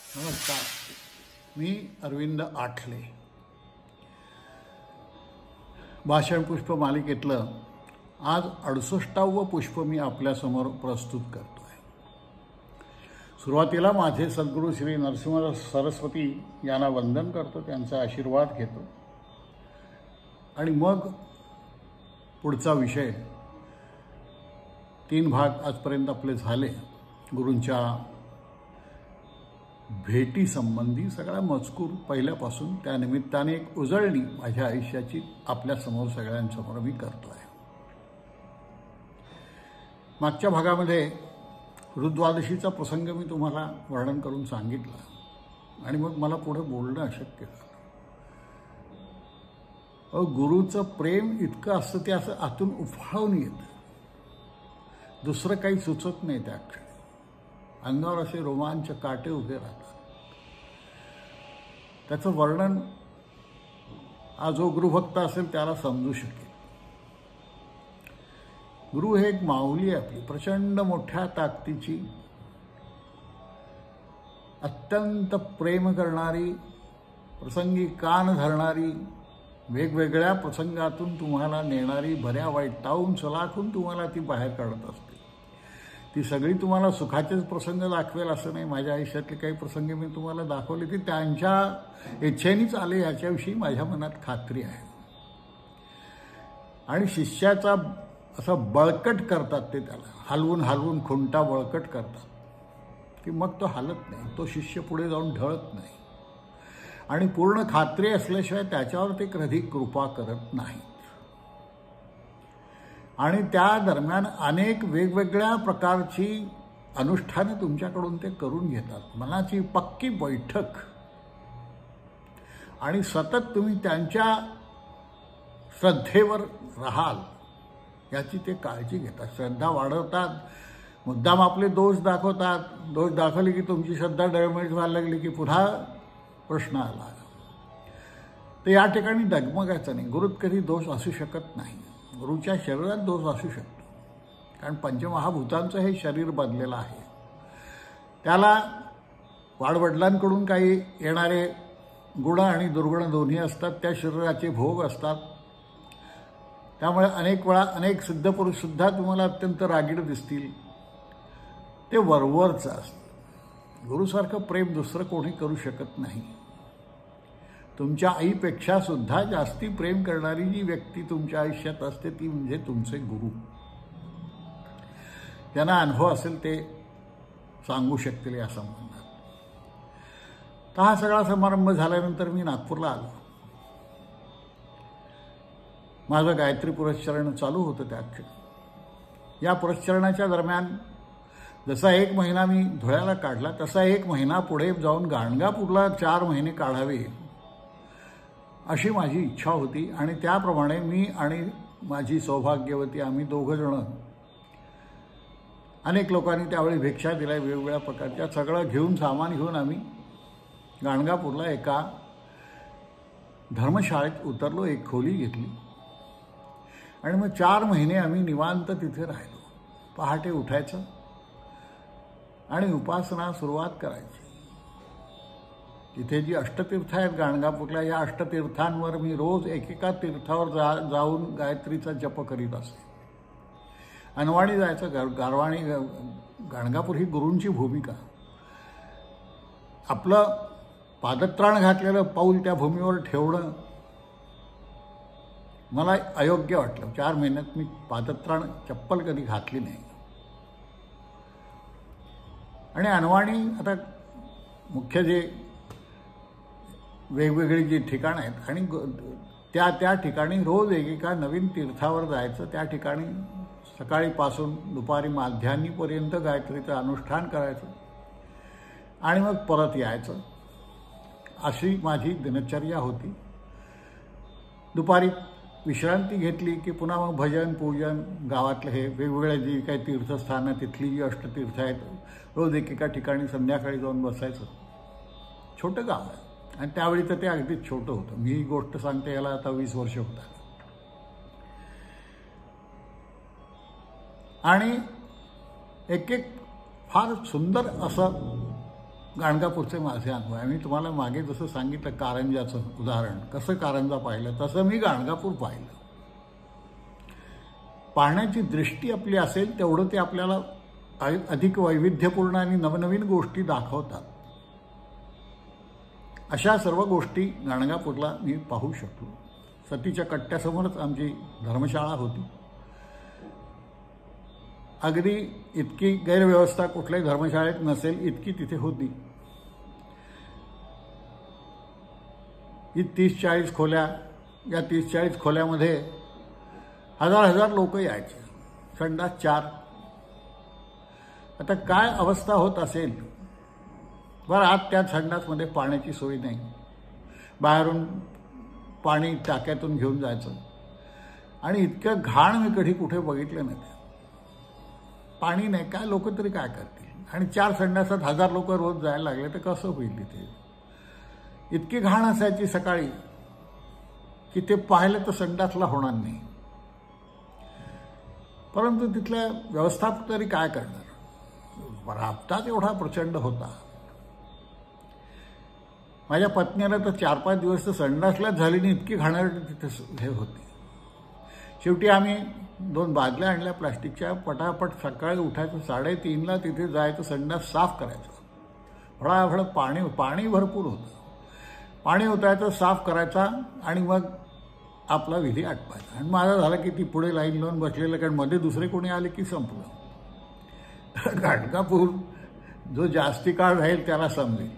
नमस्कार, मी अरविंद आठले. भाषण पुष्प मालिकेतलं आज 68वं पुष्प मी आपल्यासमोर प्रस्तुत करतो आहे. सुरुवातीला माझे सद्गुरू श्री नरसिंह सरस्वती यांना वंदन करतो, त्यांचा आशीर्वाद घेतो आणि मग पुढचा विषय 3 भाग आजपर्यंत आपले झाले. गुरूंच्या भेटीसंबंधी सगळा मजकूर पहिल्यापासून त्या निमित्ताने एक उजळणी माझ्या आयुष्याची आपल्यासमोर सगळ्यांसमोर मी करतो आहे. मागच्या भागामध्ये ऋद्वादशीचा प्रसंग मी तुम्हाला वर्णन करून सांगितला आणि मग मला पुढे बोलणं अशक्य झालं. गुरुचं प्रेम इतकं असतं ते असं आतून उफाळून येतं, दुसरं काही सुचत नाही. त्या क्षणी अंगावर असे रोमांच काटे उभे राहतात. त्याचं वर्णन हा जो गुरुभक्त असेल त्याला समजू शकेल. गुरु हे एक माऊली आहे आपली, प्रचंड मोठ्या ताकदीची, अत्यंत प्रेम करणारी, प्रसंगी कान धरणारी, वेगवेगळ्या प्रसंगातून तुम्हाला नेणारी, भऱ्या वाईटावून सलाखून तुम्हाला ती बाहेर काढत असते. ती सगळी तुम्हाला सुखाचेच प्रसंग दाखवेल असं नाही. माझ्या आयुष्यातले काही प्रसंग मी तुम्हाला दाखवले की त्यांच्या इच्छेनेच आले याच्याविषयी माझ्या मनात खात्री आहे. आणि शिष्याचा असं बळकट करतात ते, त्याला हलवून हलवून खुंटा बळकट करतात की मग तो हलत नाही, तो शिष्य पुढे जाऊन ढळत नाही आणि पूर्ण खात्री असल्याशिवाय त्याच्यावर ते कधी कृपा करत नाही. आणि त्या दरम्यान अनेक वेगवेगळ्या प्रकारची अनुष्ठाने तुमच्याकडून ते करून घेतात. मनाची पक्की बैठक आणि सतत तुम्ही त्यांच्या श्रद्धेवर राहाल याची ते काळजी घेतात. श्रद्धा वाढवतात, मुद्दाम आपले दोष दाखवतात. दोष दाखवले की तुमची श्रद्धा डळमळीत व्हायला लागली की पुन्हा प्रश्न आला. तर या ठिकाणी डगमगायचं नाही. गुरुत कधी दोष असू शकत नाही. गुरुच्या शरीरात दोष असू शकतो, कारण पंचमहाभूतांचं हे शरीर बनलेलं आहे. त्याला वाडवडिलांकडून काही येणारे गुण आणि दुर्गुण दोन्ही असतात, त्या शरीराचे भोग असतात. त्यामुळे अनेक वेळा अनेक सिद्धपुरुषसुद्धा तुम्हाला अत्यंत रागीट दिसतील. ते वरवरचं असतं. गुरुसारखं प्रेम दुसरं कोणी करू शकत नाही. तुमच्या आईपेक्षा सुद्धा जास्ती प्रेम करणारी जी व्यक्ती तुमच्या आयुष्यात असते ती म्हणजे तुमचे गुरु. त्यांना अनुभव असेल ते सांगू शकतील या संबंधात. तर हा सगळा समारंभ झाल्यानंतर मी नागपूरला आलो. माझं गायत्री पुरस्चरण चालू होतं त्या क्षणी. या पुरस्चरणाच्या दरम्यान जसा 1 महिना मी धुळ्याला काढला तसा 1 महिना पुढे जाऊन गाणगापूरला 4 महिने काढावे अशी माझी इच्छा होती. आणि त्याप्रमाणे मी आणि माझी सौभाग्यवती आम्ही 2 जण, अनेक लोकांनी त्यावेळी भिक्षा दिल्या वेगवेगळ्या प्रकारच्या, सगळं घेऊन सामान घेऊन आम्ही गाणगापूरला एका धर्मशाळेत उतरलो. एक खोली घेतली आणि मग 4 महिने आम्ही निवांत तिथे राहिलो. पहाटे उठायचं आणि उपासना सुरुवात करायची. इथे जी अष्टतीर्थ आहेत गाणगापूरला, या अष्टतीर्थांवर मी रोज एकेका तीर्थावर जाऊन गायत्रीचा जप करीत असे. अनवाणी जायचं. गारवाणी गाणगापूर ही गुरूंची भूमिका. आपलं पादत्राण घातलेलं पाऊल त्या भूमीवर ठेवणं मला अयोग्य वाटलं. 4 महिन्यात मी पादत्राण चप्पल कधी घातली नाही. आणि अनवाणी आता मुख्य जे वेगवेगळी जी ठिकाणं आहेत आणि त्या ठिकाणी रोज एकेका नवीन तीर्थावर जायचं. त्या ठिकाणी सकाळीपासून दुपारी माध्यान्हीपर्यंत गायत्रीचं अनुष्ठान करायचं आणि मग परत यायचं. अशी माझी दिनचर्या होती. दुपारी विश्रांती घेतली की पुन्हा मग भजन पूजन, गावातलं हे वेगवेगळे जी काही तीर्थस्थानं तिथली जी अष्टतीर्थ आहेत, रोज एकेका ठिकाणी संध्याकाळी जाऊन बसायचं. छोटं गाव आहे आणि त्यावेळी तर ते अगदीच छोटं होतं. मी ही गोष्ट सांगते याला आता 20 वर्ष होतात. आणि एक फार सुंदर असं गाणगापूरचे माझे अनुभव आहे. मी तुम्हाला मागे जसं सांगितलं कारंजाचं उदाहरण, कसं कारंजा पाहिलं तसं मी गाणगापूर पाहिलं. पाहण्याची दृष्टी आपली असेल तेवढं ते आपल्याला अधिक वैविध्यपूर्ण आणि नवनवीन गोष्टी दाखवतात. अशा सर्व गोष्टी गाणगापूरला मी पाहू शकलो. सतीच्या कट्ट्यासमोरच आमची धर्मशाळा होती. अगदी इतकी गैरव्यवस्था कुठल्याही धर्मशाळेत नसेल इतकी तिथे होती. ही 30-40 खोल्या, या 30-40 खोल्यामध्ये हजार लोक यायचे. संडास 4. आता काय अवस्था होत असेल बरं. आत त्या संडासमध्ये पाण्याची सोय नाही, बाहेरून पाणी टाक्यातून घेऊन जायचं आणि इतकं घाण मी कधी कुठे बघितलं नाही. पाणी नाही, काय लोक तरी काय करतील. आणि 4 संडासात 1000 लोक रोज जायला लागले तर कसं होईल तिथे. इतकी घाण असायची सकाळी की ते पाहिलं तर संडासला होणार नाही. परंतु तिथल्या व्यवस्थापक तरी काय करणार. राबताच एवढा प्रचंड होता. माझ्या पत्नीला तर 4-5 दिवस तर संडासलाच झाली नाही, इतकी घाणेरडी तिथे हे होती. शेवटी आम्ही 2 बादल्या आणल्या प्लास्टिकच्या. पटापट सकाळी उठायचं, 3:30ला तिथे जायचं, संडास साफ करायचं. भळाभळ पाणी भरपूर होतं. पाणी ओतायचं, साफ करायचा आणि मग आपला विधी आटवायचा. आणि माझं झालं की ती पुढे लाईन लावून बसलेलं, कारण मध्ये दुसरे कोणी आले की संपलं. गाणगापूर जो जास्ती काळ राहील त्याला समजेल.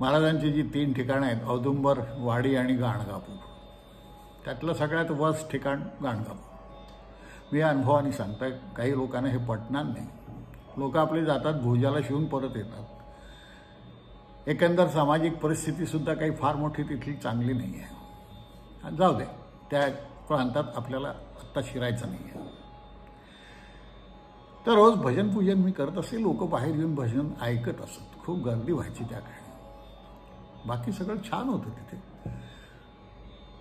महाराजांची जी 3 ठिकाणं आहेत, औदुंबर, वाडी आणि गाणगापूर, त्यातलं सगळ्यात वर्स्ट ठिकाण गाणगापूर. मी अनुभवाने सांगताय, काही लोकांना हे पटणार नाही. लोक आपले जातात, भुजाला शिवून परत येतात. एकंदर सामाजिक परिस्थितीसुद्धा काही फार मोठी तिथली चांगली नाही आहे. जाऊ दे, त्या प्रांतात आपल्याला आत्ता शिरायचं नाही आहे. तर रोज भजन पूजन मी करत असे. लोक बाहेर येऊन भजन ऐकत असत. खूप गर्दी व्हायची त्या काळी. बाकी सगळं छान होतं तिथे.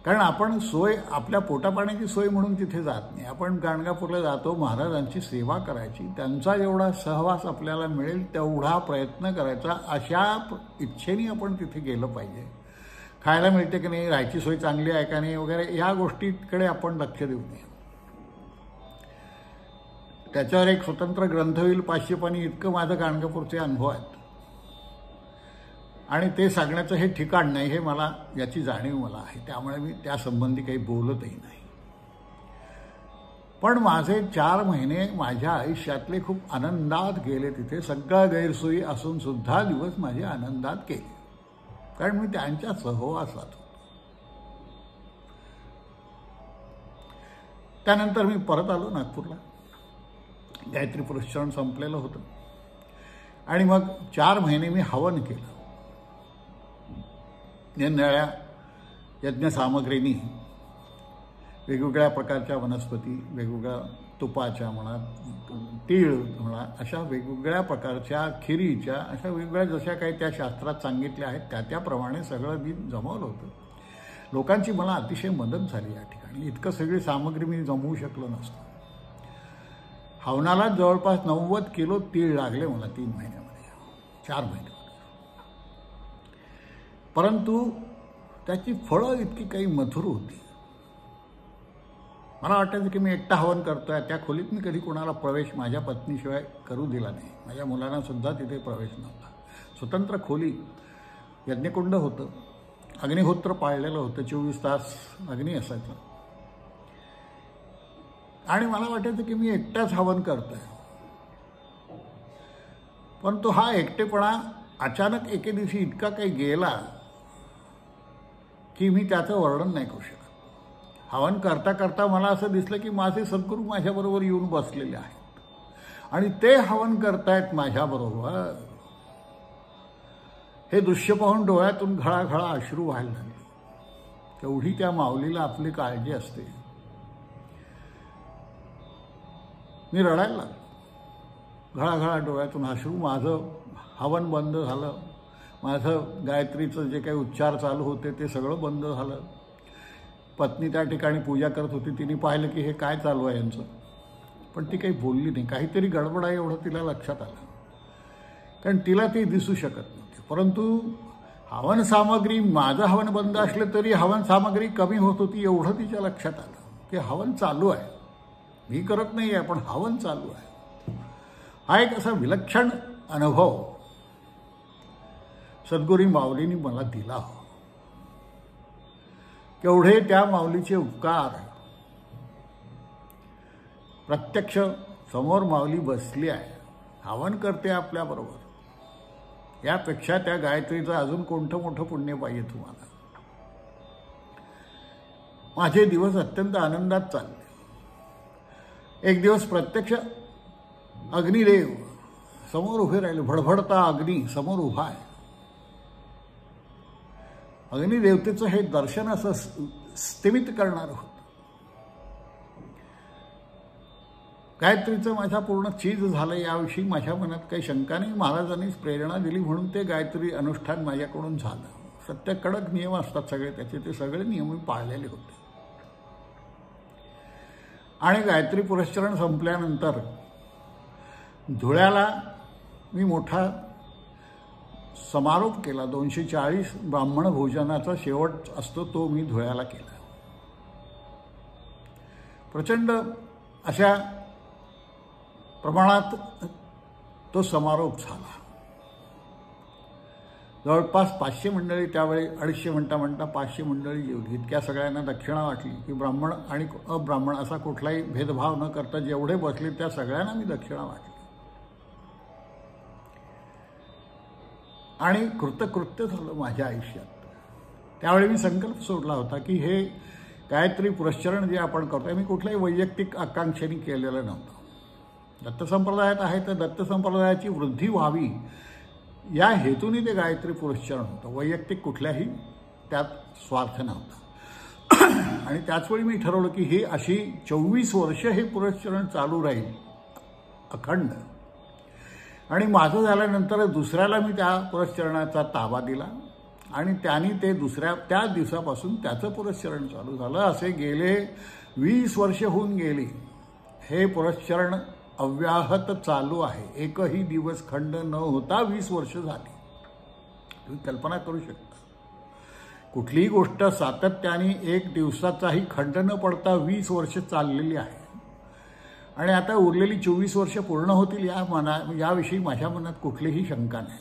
कारण आपण सोय, आपल्या पोटापाण्याची सोय म्हणून तिथे जात नाही. आपण गाणगापूरला जातो महाराजांची सेवा करायची. त्यांचा जेवढा सहवास आपल्याला मिळेल तेवढा प्रयत्न करायचा. अशा इच्छेने आपण तिथे गेलं पाहिजे. खायला मिळते की नाही, राहायची सोय चांगली आहे का नाही वगैरे, या गोष्टीकडे आपण लक्ष देऊ नये. त्याच्यावर एक स्वतंत्र ग्रंथ होईल 500 पानी इतकं माझं गाणगापूरचे अनुभव आहेत. आणि ते सांगण्याचं हे ठिकाण नाही, हे मला याची जाणीव मला आहे. त्यामुळे मी त्यासंबंधी काही बोलतही नाही. पण माझे 4 महिने माझ्या आयुष्यातले खूप आनंदात गेले. तिथे सगळ्या गैरसोयी असून सुद्धा दिवस माझे आनंदात गेले, कारण मी त्यांच्या सहवासात होतो. त्यानंतर मी परत आलो नागपूरला. गायत्री पुरस्करण संपलेलं होतं आणि मग 4 महिने मी हवन केलं. निरनिराळ्या यज्ञसामग्रीनी, वेगवेगळ्या प्रकारच्या वनस्पती, वेगवेगळ्या तुपाच्या म्हणा, तीळ म्हणा, अशा वेगवेगळ्या प्रकारच्या खिरीच्या, अशा वेगवेगळ्या जशा काही त्या शास्त्रात सांगितल्या आहेत त्याप्रमाणे सगळं मी जमवलं होतं. लोकांची मला अतिशय मदत झाली या ठिकाणी. इतकं सगळी सामग्री मी जमवू शकलो नसतो. हवनाला जवळपास 90 किलो तीळ लागले मला 3 महिन्यामध्ये, 4 महिन्यामध्ये. परंतु त्याची फळं इतकी काही मधुर होती. मला वाटायचं की मी एकटा हवन करतोय. त्या खोलीत मी कधी कोणाला प्रवेश माझ्या पत्नीशिवाय करू दिला नाही. माझ्या मुलांना सुद्धा तिथे प्रवेश नव्हता. स्वतंत्र खोली, यज्ञकुंड होतं, अग्निहोत्र पाळलेलं होतं, 24 तास अग्नी असायचा. आणि मला वाटायचं की मी एकटाच हवन करतोय. परंतु हा एकटेपणा अचानक एके दिवशी इतका काही गेला की मी त्याचं वर्णन नाही करू शकत. हवन करता करता मला असं दिसलं की माझे सद्गुरू माझ्याबरोबर येऊन बसलेले आहेत आणि ते हवन करतायत माझ्याबरोबर. हे दृश्य पाहून डोळ्यातून घळाघळा अश्रू व्हायला लागले. तेवढी त्या माऊलीला आपली काळजी असते. मी रडायला लागलो. घळाघळा डोळ्यातून अश्रू. माझं हवन बंद झालं. माझं गायत्रीचं जे काही उच्चार चालू होते ते सगळं बंद झालं. पत्नी त्या ठिकाणी पूजा करत होती. तिने पाहिलं की हे काय चालू आहे यांचं, पण ती काही बोलली नाही. काहीतरी गडबड आहे एवढं तिला लक्षात आलं. कारण तिला ती दिसू शकत नव्हती. परंतु हवन सामग्री, माझं हवन बंद असलं तरी हवन सामग्री कमी होत होती एवढं तिच्या लक्षात आलं की हवन चालू आहे, मी करत नाही आहे पण हवन चालू आहे. हा एक असा विलक्षण अनुभव सद्गुरू माऊलींनी मला दिला. केवढे त्या माऊलीचे उपकार. प्रत्यक्ष समोर माऊली बसली आहे, हवन करते आपल्याबरोबर. यापेक्षा त्या गायत्रीचं अजून कोणतं मोठं पुण्य पाहिजे तुम्हाला. माझे दिवस अत्यंत आनंदात चालले. एक दिवस प्रत्यक्ष अग्निदेव समोर उभे राहिले. भडभडता अग्नी समोर उभा आहे. अग्निदेवतेचं हे दर्शन असं स्तिमित करणारं होतं. गायत्रीचं माझ्या पूर्ण चीज झालं याविषयी माझ्या मनात काही शंका नाही. महाराजांनीच प्रेरणा दिली म्हणून ते गायत्री अनुष्ठान माझ्याकडून झालं. सत्य कडक नियम असतात सगळे, त्याचे ते सगळे नियम मी पाळलेले होते. आणि गायत्री पुरस्चरण संपल्यानंतर धुळ्याला मी मोठा समारोप केला. 240 ब्राह्मण भोजनाचा शेवट असतो तो मी धुळ्याला केला. प्रचंड अशा प्रमाणात तो समारोप झाला. जवळपास 500 मंडळी, त्यावेळी 250 म्हणता म्हणता 500 मंडळी जेवली. इतक्या सगळ्यांना दक्षिणा वाटली की ब्राह्मण आणि अब्राह्मण असा कुठलाही भेदभाव न करता जेवढे बसले त्या सगळ्यांना मी दक्षिणा वाटली. आणि कृतकृत्य झालं माझ्या आयुष्यात. त्यावेळी मी संकल्प सोडला होता की हे गायत्री पुरस्चरण जे आपण करतोय मी कुठल्याही वैयक्तिक आकांक्षेने केलेलं नव्हतं. दत्त संप्रदायात आहे तर दत्त संप्रदायाची वृद्धी व्हावी या हेतूने ते गायत्री पुरस्चरण होतं. वैयक्तिक कुठल्याही त्यात स्वार्थ नव्हता. आणि त्याचवेळी मी ठरवलं की हे अशी 24 वर्ष हे पुरस्चरण चालू राहील अखंड. आणि माझं झाल्यानंतर दुसऱ्याला मी त्या पुरस्चरणाचा ताबा दिला आणि त्यांनी ते त्याच दिवसापासून त्याचं पुरस्चरण चालू झालं. असे गेले 20 वर्ष होऊन गेली. हे पुरस्चरण अव्याहत चालू आहे. एकही दिवस खंड न होता 20 वर्ष झाली. तुम्ही कल्पना करू शकता. कुठलीही गोष्ट सातत्याने एक दिवसाचाही खंड न पडता 20 वर्ष चाललेली आहे. आणि आता उरलेली 24 वर्ष पूर्ण होतील याविषयी माझ्या मनात कुठलीही शंका नाही.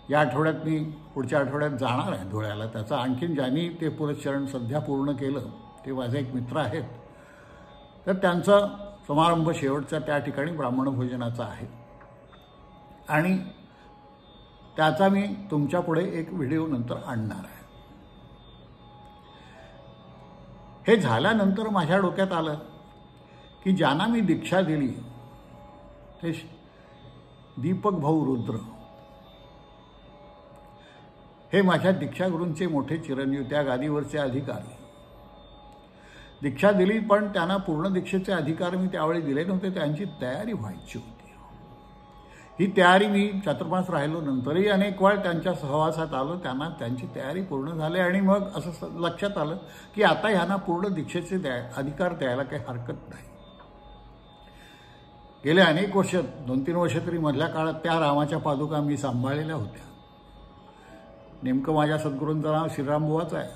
या आठवड्यात मी पुढच्या आठवड्यात जाणार आहे धुळ्याला. त्याचं आणखीन ज्यांनी ते पुरस्चरण सध्या पूर्ण केलं ते माझे एक मित्र आहेत. तर त्यांचा समारंभ शेवटचा त्या ठिकाणी ब्राह्मण भोजनाचा आहे. आणि त्याचा मी तुमच्या पुढे एक व्हिडिओ नंतर आणणार आहे. हे झाल्यानंतर माझ्या डोक्यात आलं की ज्यांना मी दीक्षा दिली ते दीपक भाऊ रुद्र हे माझ्या दीक्षागुरूंचे मोठे चिरंजीव, त्या गादीवरचे अधिकारी. दीक्षा दिली पण त्यांना पूर्ण दीक्षेचे अधिकार मी त्यावेळी दिले नव्हते. त्यांची तयारी व्हायची होती. ही तयारी मी चातुर्मास राहिलो. नंतरही अनेक वेळ त्यांच्या सहवासात आलो. त्यांना त्यांची तयारी पूर्ण झाली आणि मग असं लक्षात आलं की आता ह्यांना पूर्ण दीक्षेचे अधिकार द्यायला काही हरकत नाही. गेले अनेक वर्ष, 2-3 वर्ष तरी मधल्या काळात त्या रामाच्या पादुका मी सांभाळलेल्या होत्या. नेमकं माझ्या सद्गुरूंचं नाव श्रीरामबुवाच आहे.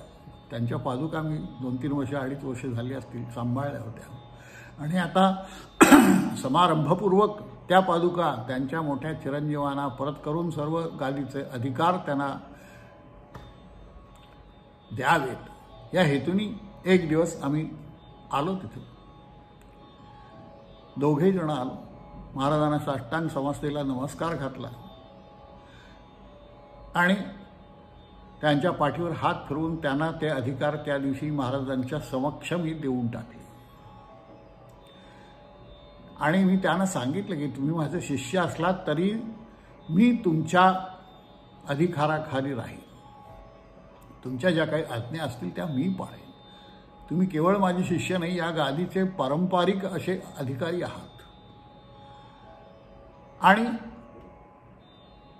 त्यांच्या पादुका मी 2-3 वर्ष 2.5 वर्ष झाली असतील सांभाळल्या होत्या. आणि आता समारंभपूर्वक त्या पादुका त्यांच्या मोठ्या चिरंजीवांना परत करून सर्व गादीचे अधिकार त्यांना द्यावेत या हेतूने एक दिवस आम्ही आलो. तिथे दोघे जण आलो. महाराजांना साष्टांग समस्तेला नमस्कार घातला आणि त्यांच्या पाठीवर हात फिरवून त्यांना ते अधिकार त्या दिवशी महाराजांच्या समक्ष मी देऊन टाकले. आणि मी त्यांना सांगितलं की तुम्ही माझे शिष्य असलात तरी मी तुमच्या अधिकाराखाली राहील. तुमच्या ज्या काही आज्ञा असतील त्या मी पाळेन. तुम्ही केवळ माझे शिष्य नाही, या गादीचे पारंपरिक असे अधिकारी आहात. आणि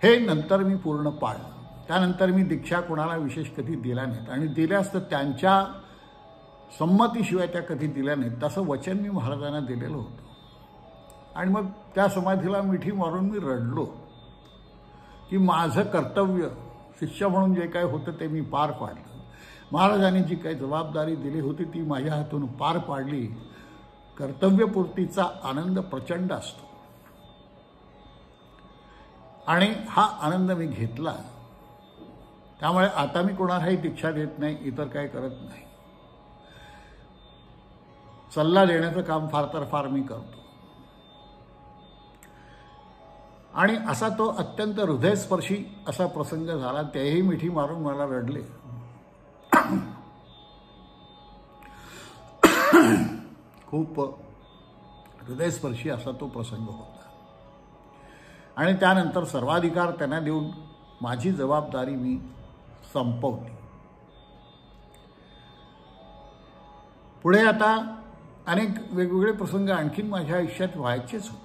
हे नंतर मी पूर्ण पाळलं. त्यानंतर मी दीक्षा कोणाला विशेष कधी दिल्या नाहीत आणि दिल्यास तर त्यांच्या संमतीशिवाय त्या कधी दिल्या नाहीत. तसं वचन मी महाराजांना दिलेलं होतं. आणि मग त्या समाधीला मिठी मारून मी रडलो. की माझं कर्तव्य शिष्य म्हणून जे काय होतं ते मी पार पाडलं. महाराजांनी जी काही जबाबदारी दिली होती ती माझ्या हातून पार पाडली. कर्तव्यपूर्तीचा आनंद प्रचंड असतो आणि हा आनंद मी घेतला. त्यामुळे आता मी कोणालाही दीक्षा देत नाही, इतर काही करत नाही. सल्ला देण्याचं काम फार तर फार मी करतो. आणि असा तो अत्यंत हृदयस्पर्शी असा प्रसंग झाला. तेही मिठी मारून मला रडले. खूप हृदयस्पर्शी असा तो प्रसंग होता. आणि त्यानंतर सर्वाधिकार त्यांना देऊन माझी जबाबदारी मी संपवली. पुढे आता अनेक वेगवेगळे प्रसंग आणखीन माझ्या आयुष्यात व्हायचेच होते.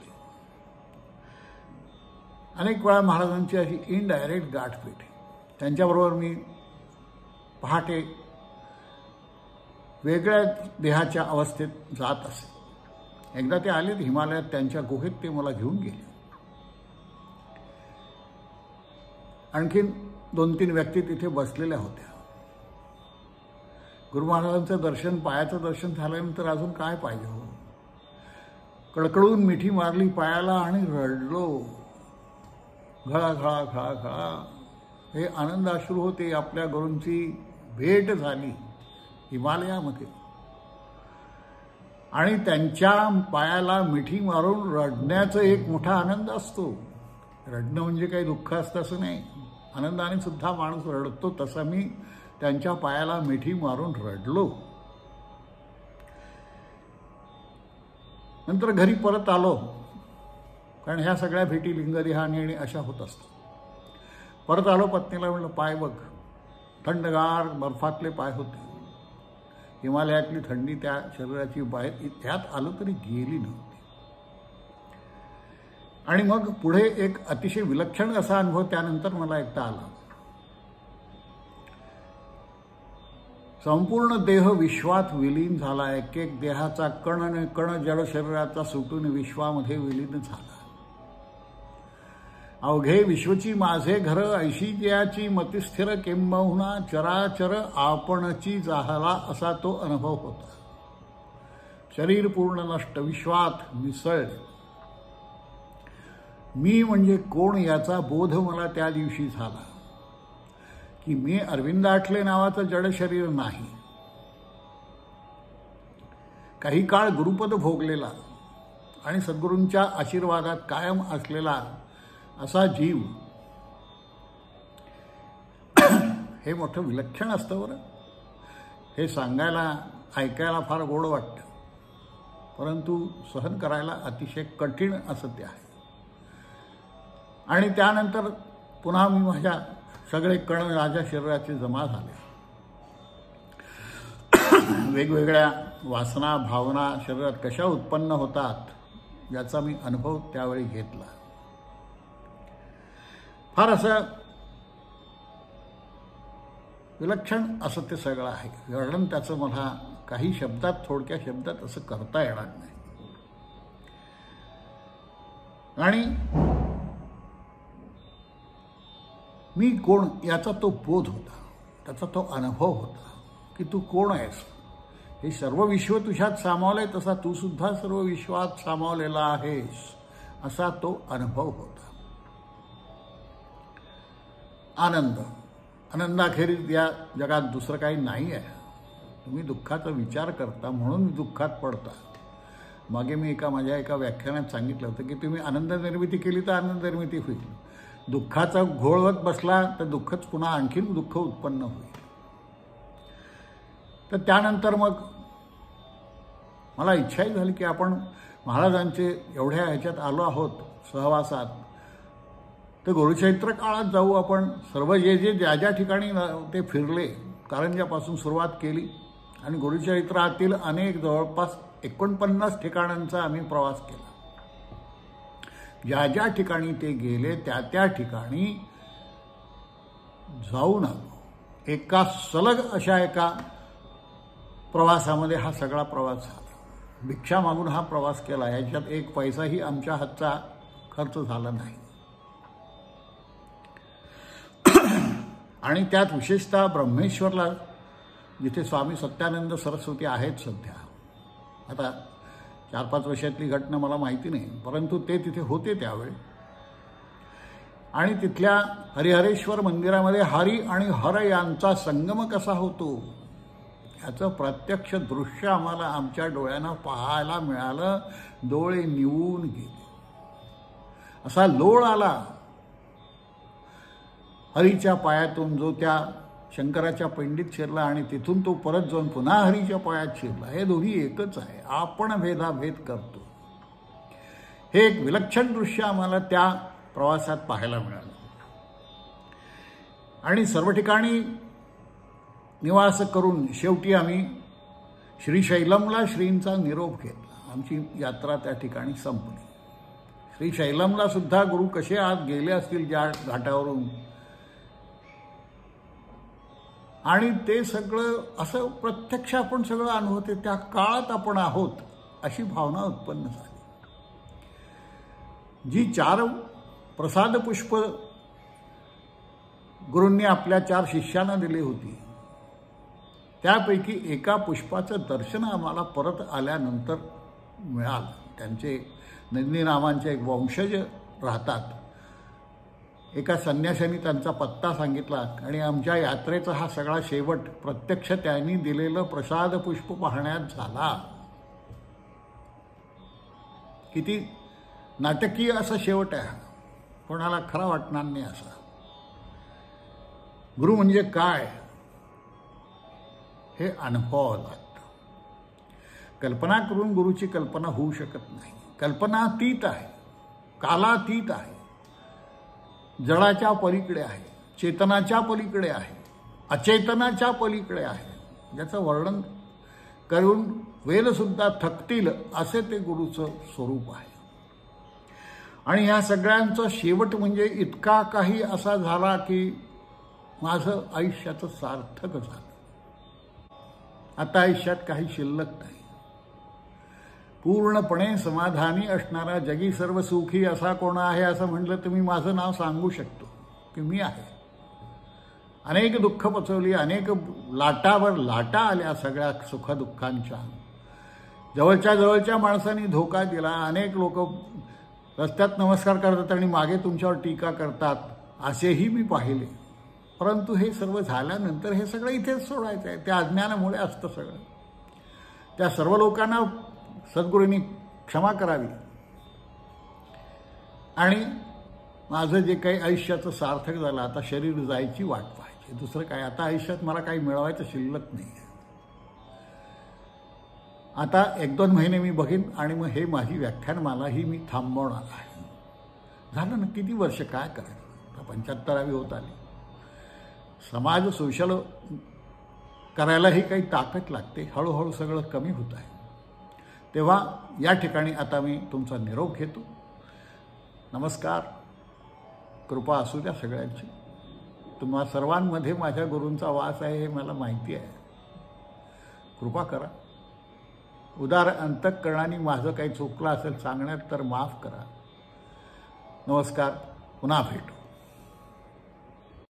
अनेक वेळा महाराजांची अशी इनडायरेक्ट गाठ भेटली. त्यांच्याबरोबर मी पहाटे वेगळ्या देहाच्या अवस्थेत जात असे. एकदा ते आलेत हिमालयात, त्यांच्या गुहेत ते मला घेऊन गेले. आणखीन 2-3 व्यक्ती तिथे बसलेल्या होत्या. गुरु महाराजांचं दर्शन, पायाचं दर्शन झाल्यानंतर अजून काय पाहिजे हो. कडकडून मिठी मारली पायाला आणि रडलो. घळा घळा घळा घळा हे आनंद अश्रू होते. आपल्या गुरूंची भेट झाली हिमालयामध्ये आणि त्यांच्या पायाला मिठी मारून रडण्याचं एक मोठा आनंद असतो. रडणं म्हणजे काही दुःख असतं असं नाही. आनंदाने सुद्धा माणूस रडतो. तसा मी त्यांच्या पायाला मिठी मारून रडलो. नंतर घरी परत आलो, कारण ह्या सगळ्या भेटी लिंगदेहाने आणि अशा होत असतात. परत आलो, पत्नीला म्हणलं पाय बघ. थंडगार बर्फातले पाय होते. हिमालयातली थंडी त्या शरीराची बाहेर त्यात आलो तरी गेली नव्हती. आणि मग पुढे एक अतिशय विलक्षण असा अनुभव त्यानंतर मला एकदा आला. संपूर्ण देह विश्वात विलीन झाला. एक एक देहाचा कण आणि कण जड शरीराचा सुटून विश्वामध्ये विलीन झाला. अवघे विश्वची माझे घर, ऐशी जयाची मतिस्थिर, किंबहुना चराचर आपणची जाहला, असा तो अनुभव होता. शरीर पूर्ण नष्ट, विश्वात मिसळले. मी म्हणजे कोण याचा बोध मला त्या दिवशी झाला की मी अरविंद आठले नावाचं जड शरीर नाही. काही काळ गुरुपद भोगलेला आणि सद्गुरूंच्या आशीर्वादात कायम असलेला असा जीव. हे मोठं विलक्षण असतं बरं. हे सांगायला ऐकायला फार गोड वाटतं, परंतु सहन करायला अतिशय कठीण असं ते आहे. आणि त्यानंतर पुन्हा मी माझ्या सगळे कण माझ्या शरीराचे जमा झाले. वेगवेगळ्या वासना भावना शरीरात कशा उत्पन्न होतात याचा मी अनुभव त्यावेळी घेतला. फार असं विलक्षण असं ते सगळं आहे. वर्णन त्याचं मला काही शब्दात, थोडक्या शब्दात असं करता येणार नाही. आणि मी कोण याचा तो बोध होता, त्याचा तो अनुभव होता की तू कोण आहेस. हे सर्व विश्व तुझ्यात सामावलंय, तसा तू सुद्धा सर्व विश्वात सामावलेला आहेस, असा तो अनुभव होता. आनंद, आनंदाखेरीज या जगात दुसरं काही नाही आहे. तुम्ही दुःखाचा विचार करता म्हणून दुःखात पडता. मागे मी माझ्या एका व्याख्यानात सांगितलं होतं की तुम्ही आनंद निर्मिती केली तर आनंद निर्मिती होईल. दुःखाचा घोळवत बसला तर दुःखच पुन्हा आणखीन दुःख उत्पन्न होईल. तर त्यानंतर मग मला इच्छाही झाली की आपण महाराजांचे एवढ्या ह्याच्यात आलो आहोत सहवासात, तर गुरुचैत्र काळात जाऊ आपण. सर्व जे ज्या ज्या ठिकाणी ते फिरले, कारंजापासून सुरुवात केली आणि गुरुचरित्रातील अनेक जवळपास 49 ठिकाणांचा आम्ही प्रवास केला. ज्या ज्या ठिकाणी ते गेले त्या त्या ठिकाणी जाऊन आलो. एका सलग अशा एका प्रवासामध्ये हा सगळा प्रवास झाला. भिक्षा मागून हा प्रवास केला. याच्यात एक पैसाही आमच्या हातचा खर्च झाला नाही. आणि त्यात विशेषतः ब्रह्मेश्वरला, जिथे स्वामी सत्यानंद सरस्वती आहेत सध्या, आता 4-5 वर्षातली घटना मला माहिती नाही, परंतु ते तिथे होते त्यावेळी. आणि तिथल्या हरिहरेश्वर मंदिरामध्ये हरी आणि हर यांचा संगम कसा होतो याचं प्रत्यक्ष दृश्य आम्हाला आमच्या डोळ्यांना पाहायला मिळालं. डोळे निवून गेले. असा लोळ आला हरीच्या पायातून, जो त्या शंकराच्या पिंडीत शिरला आणि तिथून तो परत जाऊन पुन्हा हरीच्या पायात शिरला. हे दोन्ही एकच आहे. आपण भेदाभेद करतो. हे एक विलक्षण दृश्य आम्हाला त्या प्रवासात पाहायला मिळालं. आणि सर्व ठिकाणी निवास करून शेवटी आम्ही श्रीशैलमला श्रींचा निरोप घेतला. आमची यात्रा त्या ठिकाणी संपली. श्रीशैलमला सुद्धा गुरु कसे आत गेले असतील ज्या घाटावरून, आणि ते सगळं असं प्रत्यक्ष आपण सगळं अनुभवते. त्या काळात आपण आहोत अशी भावना उत्पन्न झाली. जी 4 प्रसाद पुष्प गुरूंनी आपल्या 4 शिष्यांना दिली होती, त्यापैकी एका पुष्पाचं दर्शन आम्हाला परत आल्यानंतर मिळालं. त्यांचे नंदीनामांचे एक वंशज राहतात. एका संन्याशांनी त्यांचा पत्ता सांगितला आणि आमच्या यात्रेचा हा सगळा शेवट प्रत्यक्ष त्यांनी दिलेलं प्रसाद पुष्प पाहण्यात झाला. किती नाटकीय असा शेवट आहे. कोणाला खरा वाटणार नाही असा. गुरु म्हणजे काय हे अनुभवावं लागतं. कल्पना करून गुरुची कल्पना होऊ शकत नाही. कल्पनातीत आहे, कालातीत आहे, जडाच्या पलीकडे आहे, चेतनाच्या पलीकडे आहे, अचेतनाच्या पलीकडे आहे, ज्याचं वर्णन करून वेदसुद्धा थकतील असे ते गुरुचं स्वरूप आहे. आणि ह्या सगळ्यांचं शेवट म्हणजे इतका काही असा झाला की माझं आयुष्याचं सार्थक झालं. आता आयुष्यात काही शिल्लक नाही. पूर्णपणे समाधानी असणारा, जगी सर्व सुखी असा कोण आहे असं म्हटलं तर मी माझं नाव सांगू शकतो की मी आहे. अनेक दुःख पचवली, अनेक लाटावर लाटा आल्या सगळ्या सुखदुःखांच्या. जवळच्या माणसांनी धोका दिला. अनेक लोक रस्त्यात नमस्कार करतात आणि मागे तुमच्यावर टीका करतात, असेही मी पाहिले. परंतु हे सर्व झाल्यानंतर हे सगळं इथेच सोडायचं आहे. त्या अज्ञानामुळे असतं सगळं. त्या सर्व लोकांना सद्गुरूंनी क्षमा करावी आणि माझं जे काही आयुष्याचं सार्थक झालं, आता शरीर जायची वाट पाहायची. दुसरं काय, आता आयुष्यात मला काही मिळवायचं शिल्लक नाही आहे. आता 1-2 महिने मी बघीन आणि मग हे माझी व्याख्यानमाला ही मी थांबवणार आहे. झालं ना, किती वर्ष काय करायचं. 75वी होत आली. समाज सोशल करायलाही काही ताकद लागते. हळूहळू सगळं कमी होत आहे. तेव्हा या ठिकाणी आता मी तुमचा निरोप घेतो. नमस्कार. कृपा असू द्या सगळ्यांची. तुम्हा सर्वांमध्ये माझ्या गुरूंचा वास आहे हे मला माहिती आहे. कृपा करा. उदार अंतःकरणाने माझं काही चुकलं असेल सांगण्यात तर माफ करा. नमस्कार. पुन्हा भेटू.